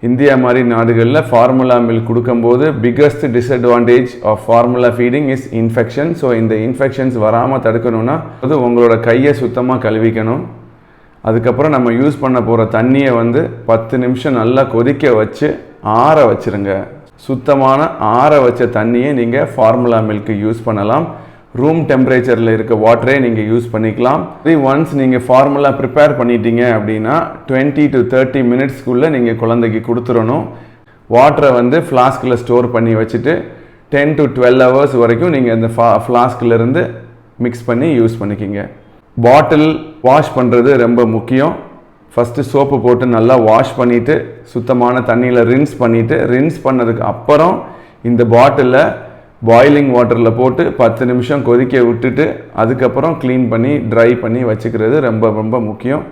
India மாதிரி நாடுகளில் formula milk கொடுக்கும்போது biggest disadvantage of formula feeding is infection. So இந்த இன்ஃபெக்ஷன்ஸ் வராமல் தடுக்கணும்னா அது உங்களோட கையை சுத்தமாக கழுவிக்கணும். அதுக்கப்புறம் நம்ம யூஸ் பண்ண போகிற தண்ணியை 10 நிமிஷம் நல்லா கொதிக்க வச்சு ஆற வச்சுருங்க. சுத்தமான ஆற வச்ச தண்ணியை நீங்கள் ஃபார்முலா மில்க்கு யூஸ் பண்ணலாம். ரூம் டெம்பரேச்சரில் இருக்க வாட்டரே நீங்கள் யூஸ் பண்ணிக்கலாம். ஒன்ஸ் நீங்கள் ஃபார்முலா ப்ரிப்பேர் பண்ணிட்டீங்க அப்படின்னா 20 to 30 மினிட்ஸ்க்குள்ளே நீங்கள் குழந்தைக்கு கொடுத்துடணும். வாட்டரை ஃப்ளாஸ்கில் ஸ்டோர் பண்ணி வச்சுட்டு 10 to 12 ஹவர்ஸ் வரைக்கும் நீங்கள் இந்த ஃப்ளாஸ்கிலேருந்து மிக்ஸ் பண்ணி யூஸ் பண்ணிக்கிங்க. பாட்டில் வாஷ் பண்ணுறது ரொம்ப முக்கியம். ஃபஸ்ட்டு சோப்பு போட்டு நல்லா வாஷ் பண்ணிவிட்டு சுத்தமான தண்ணியில் ரின்ஸ் பண்ணிவிட்டு ரின்ஸ் பண்ணதுக்கு அப்புறம் இந்த பாட்டிலில் பாயிலிங் வாட்டரில் போட்டு 10 நிமிஷம் கொதிக்க விட்டுட்டு அதுக்கப்புறம் க்ளீன் பண்ணி ட்ரை பண்ணி வச்சுக்கிறது ரொம்ப ரொம்ப முக்கியம்.